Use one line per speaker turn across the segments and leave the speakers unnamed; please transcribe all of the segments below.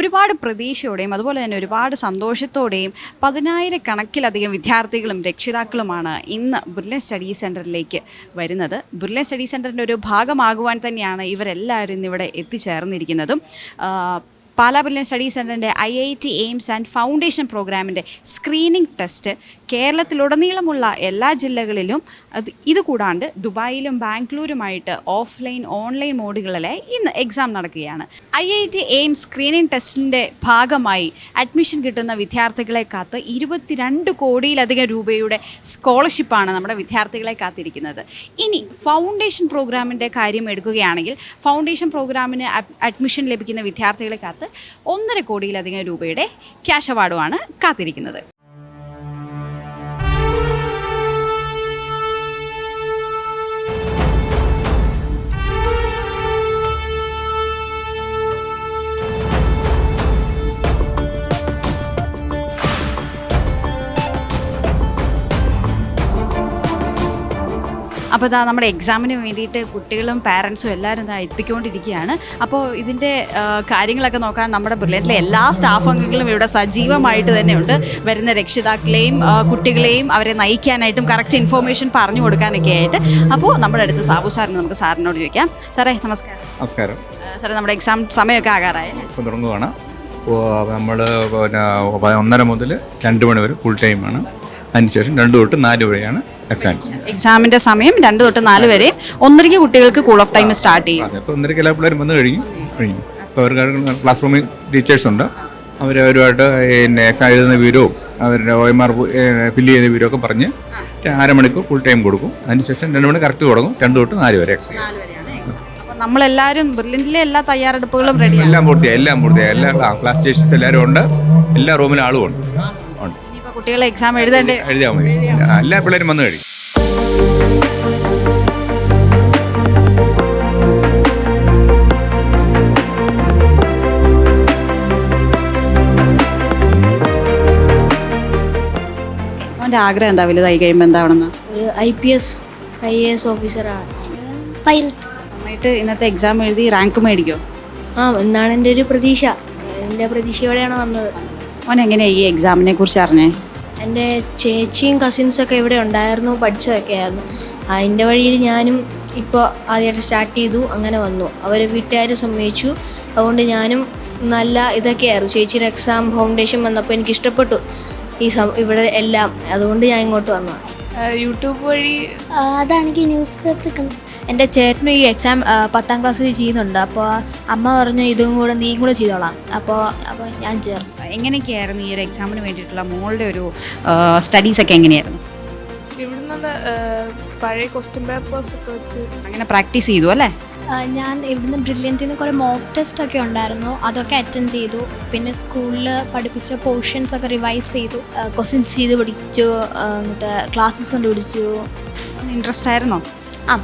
ഒരുപാട് പ്രതീക്ഷയോടെയും അതുപോലെ തന്നെ ഒരുപാട് സന്തോഷത്തോടെയും 10,000-കണക്കിലധികം വിദ്യാർത്ഥികളും രക്ഷിതാക്കളുമാണ് ഇന്ന് ബിർല സ്റ്റഡി സെൻറ്ററിലേക്ക് വരുന്നത്. ബിർല സ്റ്റഡി സെൻറ്ററിൻ്റെ ഒരു ഭാഗമാകുവാൻ തന്നെയാണ് ഇവരെല്ലാവരും ഇന്നിവിടെ എത്തിച്ചേർന്നിരിക്കുന്നതും. പാലാ ബിർല സ്റ്റഡി സെൻറ്ററിൻ്റെ IIT എയിംസ് ആൻഡ് ഫൗണ്ടേഷൻ പ്രോഗ്രാമിൻ്റെ സ്ക്രീനിംഗ് ടെസ്റ്റ് കേരളത്തിലുടനീളമുള്ള എല്ലാ ജില്ലകളിലും ഇതുകൂടാണ്ട് ദുബായിലും ബാംഗ്ലൂരുമായിട്ട് ഓഫ്ലൈൻ ഓൺലൈൻ മോഡുകളിലെ ഇന്ന് എക്സാം നടക്കുകയാണ്. IIT എയിംസ് സ്ക്രീനിംഗ് ടെസ്റ്റിൻ്റെ ഭാഗമായി അഡ്മിഷൻ കിട്ടുന്ന വിദ്യാർത്ഥികളെ കാത്ത് 22 കോടിയിലധികം രൂപയുടെ സ്കോളർഷിപ്പാണ് നമ്മുടെ വിദ്യാർത്ഥികളെ കാത്തിരിക്കുന്നത്. ഇനി ഫൗണ്ടേഷൻ പ്രോഗ്രാമിൻ്റെ കാര്യം എടുക്കുകയാണെങ്കിൽ ഫൗണ്ടേഷൻ പ്രോഗ്രാമിന് അഡ്മിഷൻ ലഭിക്കുന്ന വിദ്യാർത്ഥികളെ കാത്ത് 1.5 കോടിയിലധികം രൂപയുടെ ക്യാഷ് അവാർഡുമാണ് കാത്തിരിക്കുന്നത്. അപ്പോൾ നമ്മുടെ എക്സാമിന് വേണ്ടിയിട്ട് കുട്ടികളും പാരൻസും എല്ലാവരും എത്തിക്കൊണ്ടിരിക്കുകയാണ്. അപ്പോൾ ഇതിൻ്റെ കാര്യങ്ങളൊക്കെ നോക്കാൻ നമ്മുടെ ബിർലയിലെ എല്ലാ സ്റ്റാഫ് അംഗങ്ങളും ഇവിടെ സജീവമായിട്ട് തന്നെയുണ്ട്. വരുന്ന രക്ഷിതാക്കളെയും കുട്ടികളെയും അവരെ നയിക്കാനായിട്ടും കറക്റ്റ് ഇൻഫോർമേഷൻ പറഞ്ഞു കൊടുക്കാനൊക്കെ ആയിട്ട്. അപ്പോൾ നമ്മുടെ അടുത്ത് സാബു സാറിന് നമുക്ക് സാറിനോട് ചോദിക്കാം. സാറേ നമസ്കാരം.
നമസ്കാരം
സാറേ, നമ്മുടെ എക്സാം സമയമൊക്കെ ആകാറായി
ഇപ്പം തുടങ്ങുകയാണ്. നമ്മൾ 1:30 മുതൽ 2 മണി വരെ ഫുൾ ടൈമാണ്. അതിനുശേഷം 2 തൊട്ട് 4 വരെയാണ്
എക്സാമിൻ്റെ സമയം. 2 തൊട്ട് 4 വരെ 1:30 കുട്ടികൾക്ക് കൂൾ ഓഫ് ടൈം സ്റ്റാർട്ട് ചെയ്യും.
അപ്പോൾ 1:30 എല്ലാ പിള്ളേരും വന്ന് കഴിഞ്ഞു. അപ്പോൾ അവർക്ക് ക്ലാസ് റൂമിൽ ടീച്ചേഴ്സുണ്ട്. അവരുമായിട്ട് എക്സാം എഴുതുന്ന വിവരവും അവരുടെ OMR ഫില്ല് ചെയ്യുന്ന വിവരമൊക്കെ പറഞ്ഞ് 1/2 മണിക്കൂർ ഫുൾ ടൈം കൊടുക്കും. അതിനുശേഷം 2 മണി കറക്റ്റ് തുടങ്ങും. 2 തൊട്ട് 4 വരെ എക്സാം.
നമ്മളെല്ലാവരും ബിർലിനിലെ എല്ലാ തയ്യാറെടുപ്പുകളും റെഡി,
എല്ലാം പൂർത്തിയായി. എല്ലാ ക്ലാസ് ടീച്ചേഴ്സ് എല്ലാവരും ഉണ്ട്. എല്ലാ റൂമിലും ആളും ഉണ്ട്.
കുട്ടികളെ എക്സാം എഴുതാൻ
മതി. എല്ലാ പിള്ളേരും വന്നു കഴിയും.
അവൻ്റെ ആഗ്രഹം എന്താ വലുതായി കഴിയുമ്പോൾ എന്താവണമെന്ന്?
ഒരു IPS IAS ഓഫീസറാണ്. പൈലറ്റ്.
നന്നായിട്ട് ഇന്നത്തെ എക്സാം എഴുതി റാങ്ക് മേടിക്കോ?
എന്നാണ് എൻ്റെ ഒരു പ്രതീക്ഷ. എൻ്റെ പ്രതീക്ഷയോടെയാണ് വന്നത്.
അവൻ എങ്ങനെയാണ് ഈ എക്സാമിനെ കുറിച്ച് അറിഞ്ഞേ?
എൻ്റെ ചേച്ചിയും കസിൻസൊക്കെ ഇവിടെ ഉണ്ടായിരുന്നു, പഠിച്ചതൊക്കെ ആയിരുന്നു. അതിൻ്റെ വഴിയിൽ ഞാനും ഇപ്പോൾ ആദ്യമായിട്ട് സ്റ്റാർട്ട് ചെയ്തു. അങ്ങനെ വന്നു. അവരെ വീട്ടുകാർ സമ്മതിച്ചു. അതുകൊണ്ട് ഞാനും നല്ല ഇതൊക്കെയായിരുന്നു. ചേച്ചിയുടെ എക്സാം ഫൗണ്ടേഷൻ വന്നപ്പോൾ എനിക്ക് ഇഷ്ടപ്പെട്ടു ഇവിടെ എല്ലാം. അതുകൊണ്ട് ഞാൻ ഇങ്ങോട്ട് വന്നു.
യൂട്യൂബ് വഴി.
അതാണെങ്കിൽ ന്യൂസ് പേപ്പർ.
എൻ്റെ ചേട്ടനും ഈ എക്സാം 10ാം ക്ലാസ്സിൽ ചെയ്യുന്നുണ്ട്. അപ്പോൾ അമ്മ പറഞ്ഞു ഇതും കൂടെ നീ കൂടെ ചെയ്തോളാം. അപ്പോൾ ഞാൻ ചേർന്നു.
എങ്ങനെയൊക്കെയായിരുന്നു ഈ ഒരു എക്സാമിന് വേണ്ടിയിട്ടുള്ള മോളുടെ ഒരു സ്റ്റഡീസൊക്കെ എങ്ങനെയായിരുന്നു?
ഇവിടുന്ന് പഴയ ക്വസ്റ്റ്യൻ പേപ്പേഴ്സ് ഒക്കെ വെച്ച്
അങ്ങനെ പ്രാക്ടീസ് ചെയ്തു അല്ലേ?
ഞാൻ ഇവിടുന്ന് ബ്രില്യൻറ്റിൽ നിന്ന് കുറേ മോക്ക് ടെസ്റ്റ് ഒക്കെ ഉണ്ടായിരുന്നു. അതൊക്കെ അറ്റൻഡ് ചെയ്തു. പിന്നെ സ്കൂളിൽ പഠിപ്പിച്ച പോർഷൻസ് ഒക്കെ റിവൈസ് ചെയ്തു. ക്വസ്റ്റ്യൻസ് ചെയ്ത് പഠിച്ചു. എന്നിട്ട് ക്ലാസ്സസ് കൊണ്ട് പഠിച്ചു.
ഇൻട്രസ്റ്റ് ആയിരുന്നോ?
ആ.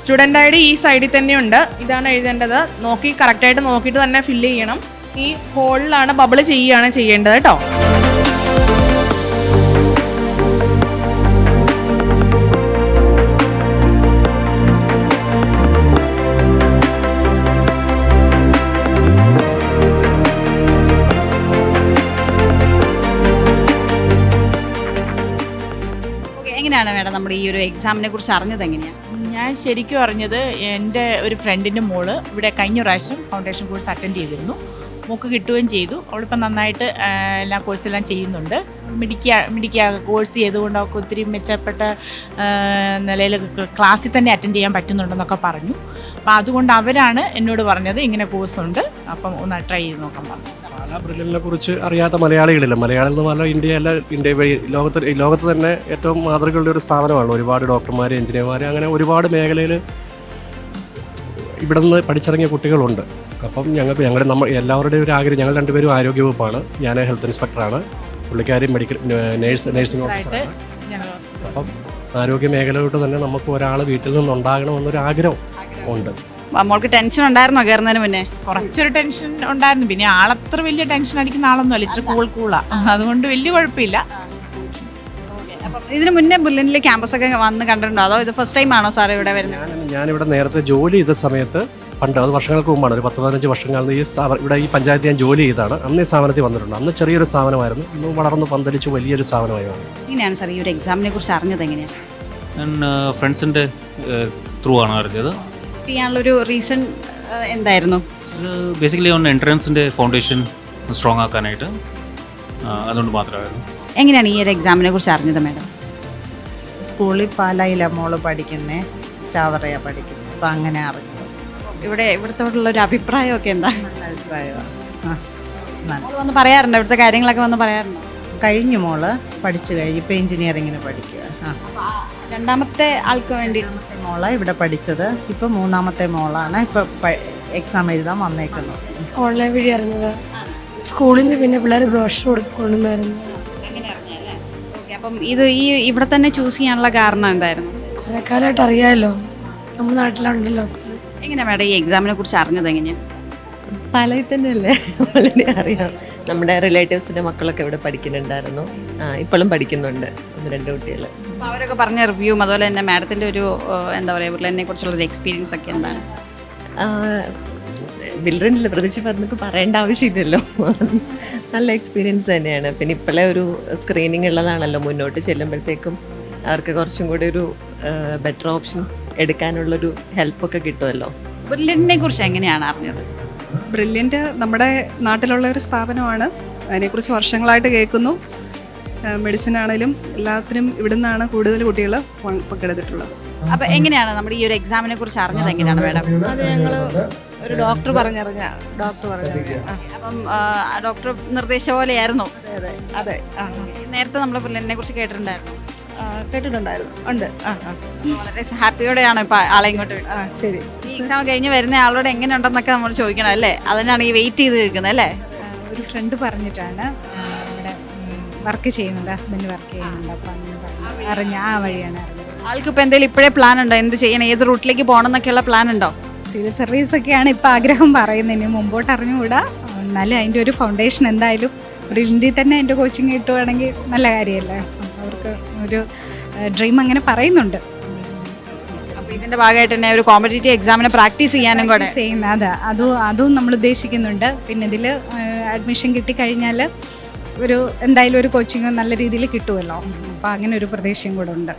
സ്റ്റുഡൻ്റ് ID ഈ സൈഡിൽ തന്നെയുണ്ട്. ഇതാണ് എഴുതേണ്ടത്. കറക്റ്റായിട്ട് നോക്കിയിട്ട് തന്നെ ഫില്ല് ചെയ്യണം. ഈ ഹോളിലാണ് ബബിൾ ചെയ്യുകയാണ് ചെയ്യേണ്ടത് കേട്ടോ.
എങ്ങനെയാണ് മേഡം നമ്മുടെ ഈ ഒരു എക്സാമിനെ കുറിച്ച് അറിഞ്ഞത്? എങ്ങനെയാണ്?
ഞാൻ ശരിക്കും അറിഞ്ഞത് എൻ്റെ ഒരു ഫ്രണ്ടിൻ്റെ മോള് ഇവിടെ കഴിഞ്ഞ പ്രാവശ്യം ഫൗണ്ടേഷൻ കോഴ്സ് അറ്റൻഡ് ചെയ്തിരുന്നു. മോക്ക് കിട്ടുകയും ചെയ്തു. അവളിപ്പം നന്നായിട്ട് എല്ലാ കോഴ്സെല്ലാം ചെയ്യുന്നുണ്ട്. മിടിക്കുക കോഴ്സ് ചെയ്തുകൊണ്ട് അവൾക്ക് ഒത്തിരി മെച്ചപ്പെട്ട നിലയിൽ ക്ലാസ്സിൽ തന്നെ അറ്റൻഡ് ചെയ്യാൻ പറ്റുന്നുണ്ടെന്നൊക്കെ പറഞ്ഞു. അപ്പം അതുകൊണ്ട് അവരാണ് എന്നോട് പറഞ്ഞത് ഇങ്ങനെ കോഴ്സുണ്ട്, അപ്പം ഒന്ന് ട്രൈ ചെയ്ത് നോക്കാൻ പറഞ്ഞു.
പാലാ ബ്രില്ലിനെ കുറിച്ച് അറിയാത്ത മലയാളികളില്ല. മലയാളികൾ എന്ന് പറഞ്ഞാൽ ഇന്ത്യ വഴി ലോകത്ത് തന്നെ ഏറ്റവും മാതൃകയുള്ള ഒരു സ്ഥാപനമാണ്. ഒരുപാട് ഡോക്ടർമാർ, എഞ്ചിനീയർമാർ, അങ്ങനെ ഒരുപാട് മേഖലയിൽ ഇവിടെ നിന്ന് പഠിച്ചിറങ്ങിയ കുട്ടികളുണ്ട്. അപ്പം എല്ലാവരുടെയും ഒരു ആഗ്രഹം, ഞങ്ങൾ രണ്ടുപേരും ആരോഗ്യവകുപ്പാണ്. ഞാൻ ഹെൽത്ത് ഇൻസ്പെക്ടറാണ്, പുള്ളിക്കാരി നഴ്സിംഗ് ഓഫീസറാണ്. അപ്പം ആരോഗ്യ മേഖലയോട്ട് തന്നെ നമുക്ക് ഒരാൾ വീട്ടിൽ നിന്നുണ്ടാകണമെന്നൊരു ആഗ്രഹം ഉണ്ട്.
മോൾക്ക് ടെൻഷൻ ഉണ്ടായിരുന്നോ കയറുന്നതിന് മുന്നേ?
കുറച്ചൊരു ടെൻഷൻ ഉണ്ടായിരുന്നു. പിന്നെ ആളത്ര വലിയ ടെൻഷൻ അടിക്കുന്ന ആളൊന്നുമല്ല, ഇച്ചിരി കൂളാ. അതുകൊണ്ട് വലിയ കുഴപ്പമില്ല.
അപ്പം ഇതിന് മുന്നേ ബുള്ളറ്റിലെ ക്യാമ്പസൊക്കെ വന്ന് കണ്ടിട്ടുണ്ടോ അതോ ഇത് ഫസ്റ്റ് ടൈം ആണോ സാർ ഇവിടെ വരുന്നത്?
ഞാനിവിടെ നേരത്തെ ജോലി ചെയ്ത സമയത്ത് പണ്ട് അത് വർഷങ്ങൾക്ക് മുമ്പാണ്, ഒരു 10-15 വർഷങ്ങളിൽ ഈ ഇവിടെ ഈ പഞ്ചായത്ത് ഞാൻ ജോലി ചെയ്താണ്. അന്ന് ഈ സ്ഥാപനത്തിൽ വന്നിട്ടുണ്ട്. അന്ന് ചെറിയൊരു സ്ഥാപനമായിരുന്നു, ഇന്ന് വളർന്ന് പന്തലിച്ച് വലിയൊരു സ്ഥാപനമായി മാറി.
എങ്ങനെയാണ് സാർ ഈ ഒരു എക്സാമിനെ കുറിച്ച് അറിഞ്ഞത്? എങ്ങനെയാണ്?
ഞാൻ ഫ്രണ്ട്സിൻ്റെ ത്രൂ ആണ് അറിഞ്ഞത്.
ചെയ്യാനുള്ളൊരു റീസൺ എന്തായിരുന്നു?
ബേസിക്കലി ഒന്ന് എൻട്രൻസിൻ്റെ ഫൗണ്ടേഷൻ സ്ട്രോങ് ആക്കാനായിട്ട്, അതുകൊണ്ട് മാത്രമായിരുന്നു.
എങ്ങനെയാണ് ഈ ഒരു എക്സാമിനെ കുറിച്ച് അറിഞ്ഞത് മാഡം?
സ്കൂളിൽ പാലായിലാണ് മോള് പഠിക്കുന്നത്, ചാവറയാണ് പഠിക്കുന്നത്. അപ്പം അങ്ങനെ അറിഞ്ഞു.
ഇവിടുത്തോടുള്ള ഒരു അഭിപ്രായമൊക്കെ എന്താ?
നല്ല അഭിപ്രായമാണ്. ആ നല്ല
മോള് വന്ന് പറയാറുണ്ടോ ഇവിടുത്തെ കാര്യങ്ങളൊക്കെ വന്ന് പറയാറുണ്ടോ?
കഴിഞ്ഞു മോള് പഠിച്ചു കഴിഞ്ഞു, ഇപ്പോൾ എഞ്ചിനീയറിങ്ങിന് പഠിക്കുക. ആ
രണ്ടാമത്തെ ആൾക്ക് വേണ്ടി
മോളാണ് ഇവിടെ പഠിച്ചത്. ഇപ്പം മൂന്നാമത്തെ മോളാണ് ഇപ്പം എക്സാം എഴുതാൻ വന്നേക്കുന്നത്.
ഓൺലൈൻ വഴി അറിഞ്ഞത്. സ്കൂളിൽ നിന്ന് പിന്നെ പിള്ളേർ ബ്രോഷർ കൊണ്ടുവന്നായിരുന്നു.
അപ്പം ഇത് ഇവിടെ തന്നെ ചൂസ് ചെയ്യാനുള്ള കാരണം എന്തായിരുന്നു?
കുറേ കാലമായിട്ട് അറിയാമല്ലോ, നമ്മുടെ നാട്ടിലുണ്ടല്ലോ.
എങ്ങനെയാണ് മാഡം ഈ എക്സാമിനെ കുറിച്ച് അറിഞ്ഞത്? എങ്ങനെയാണ്?
പാലായിൽ തന്നെയല്ലേ, ഓൾറെഡി അറിയാം. നമ്മുടെ റിലേറ്റീവ്സിൻ്റെ മക്കളൊക്കെ ഇവിടെ പഠിക്കുന്നുണ്ടായിരുന്നു, ഇപ്പോഴും പഠിക്കുന്നുണ്ട് 1-2 കുട്ടികൾ.
അപ്പോൾ അവരൊക്കെ പറഞ്ഞ റിവ്യൂവും അതുപോലെ തന്നെ മാഡത്തിൻ്റെ ഒരു എന്താ പറയുക ബുള്ളറ്റിനെ കുറിച്ചുള്ള ഒരു എക്സ്പീരിയൻസ് ഒക്കെ എന്താണ്?
ബിൽഡറിൻ്റെ പ്രത്യേകിച്ച് പറഞ്ഞപ്പോൾ പറയേണ്ട ആവശ്യമില്ലല്ലോ, നല്ല എക്സ്പീരിയൻസ് തന്നെയാണ്. പിന്നെ ഇപ്പോഴേ ഒരു സ്ക്രീനിങ് ഉള്ളതാണല്ലോ, മുന്നോട്ട് ചെല്ലുമ്പോഴത്തേക്കും അവർക്ക് കുറച്ചും കൂടി ഒരു ബെറ്റർ ഓപ്ഷൻ എടുക്കാനുള്ളൊരു ഹെൽപ്പൊക്കെ കിട്ടുമല്ലോ.
ബുള്ളറ്റിനെ കുറിച്ച് എങ്ങനെയാണ് അറിഞ്ഞത്?
ബ്രില്യൻ്റ് നമ്മുടെ നാട്ടിലുള്ള ഒരു സ്ഥാപനമാണ്. അതിനെക്കുറിച്ച് വർഷങ്ങളായിട്ട് കേൾക്കുന്നു. മെഡിസിൻ ആണെങ്കിലും എല്ലാത്തിനും ഇവിടെ നിന്നാണ് കൂടുതൽ കുട്ടികൾ പങ്കെടുത്തിട്ടുള്ളത്.
അപ്പോൾ എങ്ങനെയാണ് നമ്മുടെ ഈ ഒരു എക്സാമിനെ കുറിച്ച് അറിഞ്ഞത്? എങ്ങനെയാണ് മാഡം?
അത് ഞങ്ങൾ ഒരു ഡോക്ടർ പറഞ്ഞറിഞ്ഞ.
അപ്പം ഡോക്ടർ നിർദ്ദേശം പോലെയായിരുന്നു?
അതെ.
നേരത്തെ നമ്മൾ ബുള്ളറ്റിനെ കുറിച്ച് കേട്ടിട്ടുണ്ടായിരുന്നു?
കേട്ടിട്ടുണ്ടായിരുന്നു. ഉണ്ട്.
വളരെ ഹാപ്പിയോടെയാണ് ഇപ്പോൾ ആളെ ഇങ്ങോട്ട് വിട്ടത്.
ശരി.
ഈ എക്സാം കഴിഞ്ഞ് വരുന്ന ആളോട് എങ്ങനെയുണ്ടെന്നൊക്കെ നമ്മൾ ചോദിക്കണം അല്ലേ? അതിനാണ് ഈ വെയിറ്റ് ചെയ്ത് നിൽക്കുന്നത് അല്ലേ?
ഒരു ഫ്രണ്ട് പറഞ്ഞിട്ടാണ് ഇവിടെ വർക്ക് ചെയ്യുന്നുണ്ട്, ഹസ്ബൻഡ് വർക്ക് ചെയ്യുന്നുണ്ട്. അപ്പം അങ്ങനെ അറിഞ്ഞ ആ വഴിയാണ് അറിഞ്ഞത്.
ആൾക്ക് ഇപ്പോൾ എന്തെങ്കിലും ഇപ്പോഴേ പ്ലാൻ ഉണ്ടോ? എന്ത് ചെയ്യണം, ഏത് റൂട്ടിലേക്ക് പോകണം എന്നൊക്കെയുള്ള പ്ലാൻ ഉണ്ടോ?
സിവിൽ സർവീസ് ഒക്കെയാണ് ഇപ്പോൾ ആഗ്രഹം പറയുന്നതിന്. മുമ്പോട്ട് അറിഞ്ഞുകൂടാ. എന്നാലും അതിൻ്റെ ഒരു ഫൗണ്ടേഷൻ എന്തായാലും ബ്രില്യൻറ്റിൽ തന്നെ അതിൻ്റെ കോച്ചിങ് കിട്ടുവാണെങ്കിൽ നല്ല കാര്യമല്ലേ. അവർക്ക് ഒരു ഡ്രീം അങ്ങനെ പറയുന്നുണ്ട്.
അപ്പോൾ ഇതിൻ്റെ ഭാഗമായിട്ട് തന്നെ ഒരു കോമ്പറ്റേറ്റീവ് എക്സാമിന് പ്രാക്ടീസ് ചെയ്യാനും കൂടെ
ചെയ്യുന്നത് അതും നമ്മൾ ഉദ്ദേശിക്കുന്നുണ്ട്. പിന്നെ ഇതിൽ അഡ്മിഷൻ കിട്ടിക്കഴിഞ്ഞാൽ ഒരു എന്തായാലും ഒരു കോച്ചിങ് നല്ല രീതിയിൽ കിട്ടുമല്ലോ. അപ്പോൾ അങ്ങനെ ഒരു പ്രതീക്ഷയും കൂടെ ഉണ്ട്.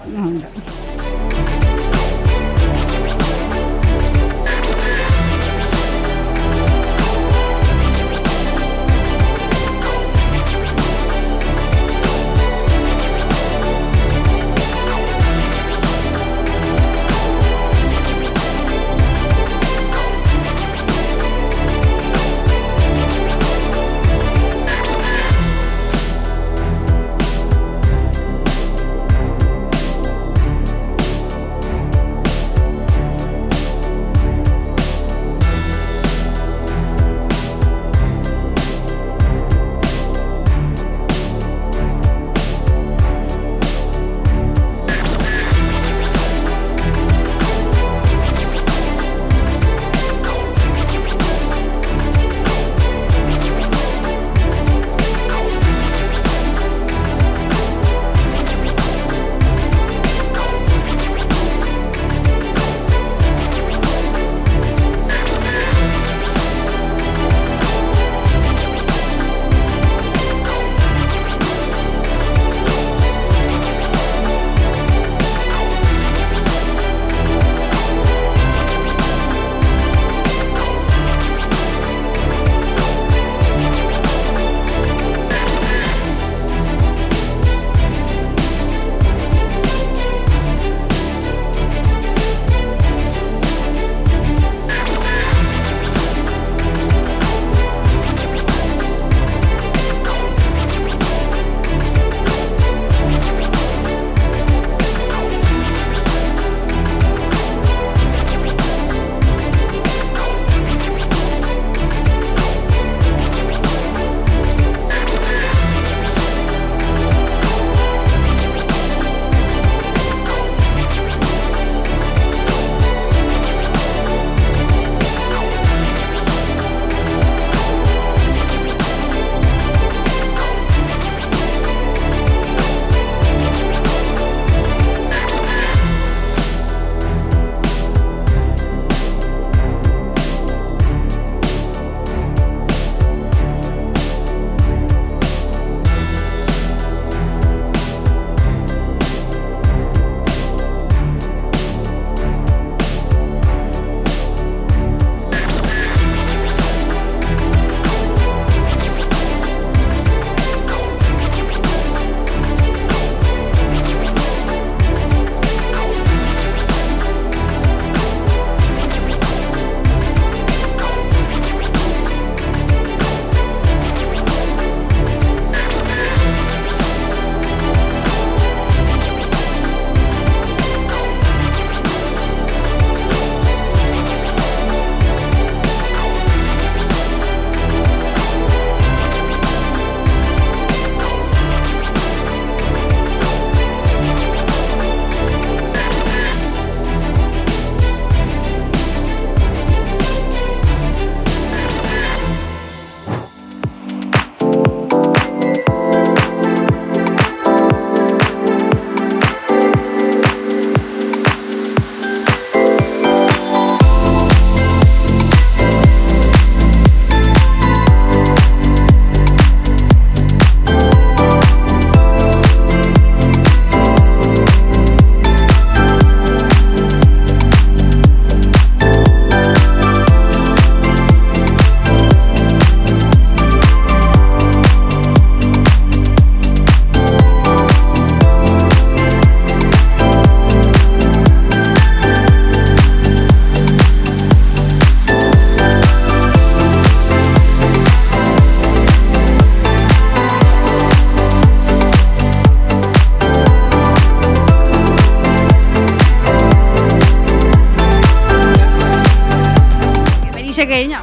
പരീക്ഷ കഴിഞ്ഞോ?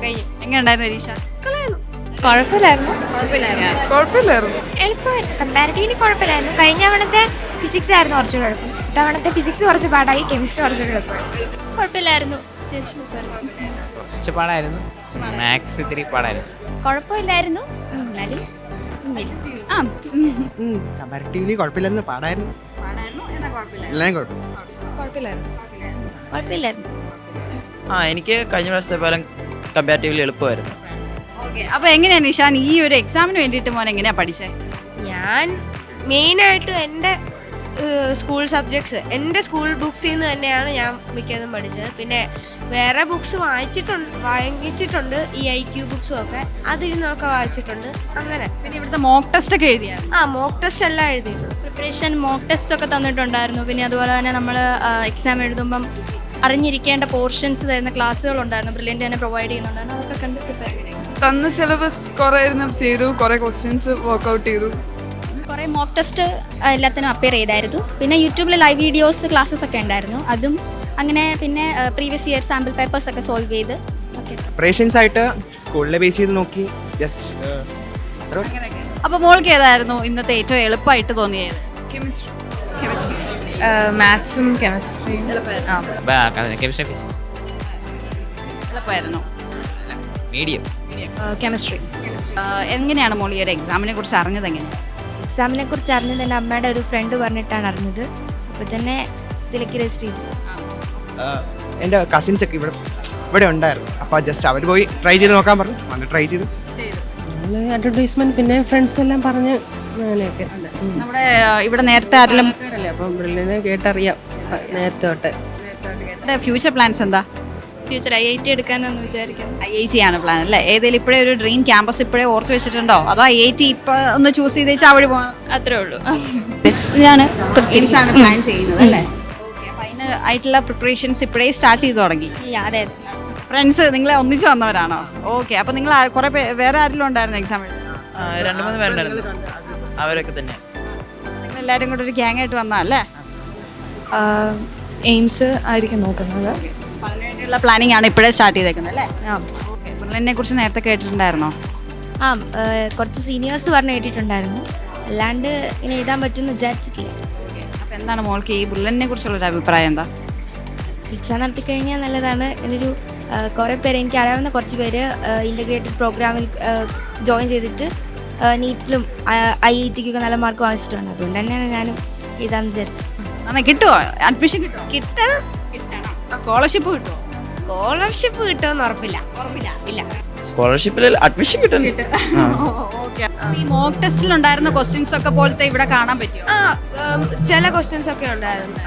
കഴിഞ്ഞു.
എങ്ങനെ ഉണ്ടായിരുന്നു പരീക്ഷ?
കുഴപ്പമില്ലായിരുന്നു.
കുഴപ്പമില്ലായിരുന്നു.
എളുപ്പമായിരുന്നു, കമ്പാരിറ്റീവ്ലി കുഴപ്പമില്ലായിരുന്നു. കഴിഞ്ഞ തവണത്തെ ഫിസിക്സ് ആയിരുന്നു കുറച്ചുകൂടെ എളുപ്പം. ഇത്തവണത്തെ ഫിസിക്സ് കുറച്ച് പാടായി, കെമിസ്ട്രി കുറച്ചുകൂടെ എളുപ്പമായി. കുഴപ്പമില്ലായിരുന്നു.
പാടായിരുന്നു. മാത്സ് ഇത്തിരി പാടായിരുന്നു.
കുഴപ്പമില്ലായിരുന്നു എന്നാലും
കമ്പാരിറ്റീവ്ലി കുഴപ്പമില്ലെന്ന് പാടായിരുന്നു. എല്ലാം കുഴപ്പം.
കുഴപ്പമില്ലായിരുന്നു.
എനിക്ക് കഴിഞ്ഞ പ്രാവശ്യത്തെ പോലെ കമ്പാരിറ്റീവ്ലി എളുപ്പമായിരുന്നു.
ഓക്കെ, അപ്പോൾ എങ്ങനെയാണ് നിഷാൻ ഈ ഒരു എക്സാമിന് വേണ്ടിയിട്ട് മോൻ എങ്ങനെയാണ് പഠിച്ചത്?
ഞാൻ മെയിനായിട്ട് എൻ്റെ സ്കൂൾ സബ്ജക്ട്സ് എൻ്റെ സ്കൂൾ ബുക്സിൽ നിന്ന് തന്നെയാണ് ഞാൻ മിക്കതും പഠിച്ചത്. പിന്നെ വേറെ ബുക്സ് വാങ്ങിച്ചിട്ടുണ്ട്, ഈ IQ ബുക്സും ഒക്കെ അതിൽ നിന്നൊക്കെ വായിച്ചിട്ടുണ്ട്. അങ്ങനെ
പിന്നെ ഇവിടുത്തെ മോക്ക് ടെസ്റ്റ് ഒക്കെ എഴുതിയായിരുന്നു?
മോക്ക് ടെസ്റ്റ് എല്ലാം എഴുതിയിരുന്നു.
പ്രിപ്പറേഷൻ മോക്ക് ടെസ്റ്റ് ഒക്കെ തന്നിട്ടുണ്ടായിരുന്നു. പിന്നെ അതുപോലെ തന്നെ നമ്മൾ എക്സാം എഴുതുമ്പം അറിഞ്ഞിരിക്കേണ്ട പോർഷൻസ് തരുന്ന ക്ലാസ്സുകളുണ്ടായിരുന്നു. ബ്രില്യൻ്റ് തന്നെ പ്രൊവൈഡ് ചെയ്യുന്നുണ്ടായിരുന്നു. അതൊക്കെ കണ്ട് പ്രിപ്പയർ ചെയ്തു.
തന്ന സിലബസ് കുറേ ചെയ്തു, കുറേ ക്വസ്റ്റ്യൻസ് വർക്ക്ഔട്ട് ചെയ്തു.
കുറേ മോക്ക് ടെസ്റ്റ് എല്ലാത്തിനും അപ്പിയർ ചെയ്തായിരുന്നു. പിന്നെ യൂട്യൂബിൽ ലൈവ് വീഡിയോസ് ക്ലാസ്സസ് ഒക്കെ ഉണ്ടായിരുന്നു, അതും അങ്ങനെ. പിന്നെ പ്രീവിയസ് ഇയർ സാമ്പിൾ പേപ്പേഴ്സ് ഒക്കെ സോൾവ് ചെയ്ത് ഓക്കെ.
പ്രിപ്പറേഷൻസ് ആയിട്ട് സ്കൂളിലെ ബേസ് ചെയ്ത് നോക്കി.
അപ്പോൾ മോൾക്ക് ഏതായിരുന്നു ഇന്നത്തെ ഏറ്റവും എളുപ്പമായിട്ട് തോന്നിയത്?
കെമിസ്ട്രി.
മാത്സും കെമിസ്ട്രിയും.
കെമിസ്ട്രി ഫിസിക്സ്
എളുപ്പമായിരുന്നു.
മീഡിയം.
കെമിസ്ട്രി.
എങ്ങനെയാണ് മോൾ ഈ ഒരു എക്സാമിനെ കുറിച്ച് അറിഞ്ഞത്? എങ്ങനെയാണ്
എക്സാമിനെ കുറിച്ച് അറിഞ്ഞത് എൻ്റെ അമ്മയുടെ ഒരു ഫ്രണ്ട് പറഞ്ഞിട്ടാണ് അറിഞ്ഞത്. അപ്പോൾ തന്നെ ഇതിലേക്ക് രജിസ്റ്റർ ചെയ്തു.
എൻ്റെ കസിൻസ് ഒക്കെ ഇവിടെ ഉണ്ടായിരുന്നു. അപ്പോൾ ജസ്റ്റ് അവർ പോയി ട്രൈ ചെയ്ത് നോക്കാൻ പറഞ്ഞു. ട്രൈ ചെയ്തു.
അഡ്വർടൈസ്മെന്റ് പിന്നെ ഫ്രണ്ട്സ് എല്ലാം പറഞ്ഞ് അങ്ങനെയൊക്കെ.
നമ്മുടെ ഇവിടെ നേരത്തെ ആരെങ്കിലും
അപ്പം ബ്രില്യനെ കേട്ടറിയാം നേരത്തെ തൊട്ട്.
ഫ്യൂച്ചർ പ്ലാൻസ് എന്താ?
ഫ്യൂച്ചർ IIT എടുക്കാനെന്ന് വിചാരിക്കുന്നു.
IIT ആണ് പ്ലാൻ അല്ലേ? ഏതെങ്കിലും ഇപ്പോഴേ ഒരു ഡ്രീം ക്യാമ്പസ് ഇപ്പോഴേ ഓർത്ത് വെച്ചിട്ടുണ്ടോ? അതോ IIT ഇപ്പോൾ ഒന്ന് ചൂസ് ചെയ്ത് വെച്ചാൽ അവിടെ പോകാം?
അത്രേ ഉള്ളൂ. ഞാൻ
പ്ലാൻ ചെയ്യുന്നത് അല്ലേ? അപ്പോൾ അതിനായിട്ടുള്ള പ്രിപ്പറേഷൻസ് ഇപ്പോഴേ സ്റ്റാർട്ട് ചെയ്ത് തുടങ്ങി.
അതെ.
ഫ്രണ്ട്സ് നിങ്ങളെ ഒന്നിച്ച് വന്നവരാണോ? ഓക്കെ, അപ്പോൾ നിങ്ങൾ കുറേ വേറെ ആരെങ്കിലും ഉണ്ടായിരുന്നു എക്സാം?
2-3 പേരുണ്ടായിരുന്നു. അവരൊക്കെ തന്നെ.
നിങ്ങളെല്ലാവരും കൂടെ ഒരു ഗ്യാങ് ആയിട്ട് വന്നതല്ലേ?
എയിംസ് ആയിരിക്കും നോക്കുന്നത്.
അതിന് വേണ്ടിയുള്ള പ്ലാനിങ് ആണ് ഇപ്പോഴേ സ്റ്റാർട്ട് ചെയ്തേക്കുന്നത് അല്ലേ? ബ്രില്യനെ കുറിച്ച് നേരത്തെ കേട്ടിട്ടുണ്ടായിരുന്നോ?
കുറച്ച് സീനിയേഴ്സ് പറഞ്ഞ് കേട്ടിട്ടുണ്ടായിരുന്നു, അല്ലാണ്ട് ഇങ്ങനെ എഴുതാൻ പറ്റുമെന്ന് വിചാരിച്ചിട്ടില്ല.
അപ്പോൾ എന്താണ് മോൾക്ക് ഈ ബ്രില്യനെ കുറിച്ചുള്ളൊരു അഭിപ്രായം എന്താ?
എക്സാം നടത്തി കഴിഞ്ഞാൽ നല്ലതാണ്. എന്നൊരു കുറേ പേര്, എനിക്ക് അറിയാവുന്ന കുറച്ച് പേര് ഇൻ്റഗ്രേറ്റഡ് പ്രോഗ്രാമിൽ ജോയിൻ ചെയ്തിട്ട് നീറ്റിലും IITക്കൊക്കെ നല്ല മാർക്ക് വാങ്ങിച്ചിട്ടുണ്ട്. അതുകൊണ്ട് തന്നെയാണ് ഞാനും എഴുതാമെന്ന് വിചാരിച്ചത്.
കിട്ടുമോ? അഡ്മിഷൻ കിട്ടുമോ?
കിട്ടണം.
സ്കോളർഷിപ്പ് കിട്ടുമോ?
സ്കോളർഷിപ്പ് കിട്ടുമെന്ന് ഉറപ്പില്ല. ഇല്ല.
സ്കോളർഷിപ്പിൽ അഡ്മിഷൻ കിട്ടും.
ഈ മോക്ക് ടെസ്റ്റിൽ ഉണ്ടായിരുന്ന ക്വസ്റ്റ്യൻസ് ഒക്കെ പോലത്തെ ഇവിടെ കാണാൻ പറ്റുമോ?
ചില ക്വസ്റ്റ്യൻസ് ഒക്കെ ഉണ്ടായിരുന്നു.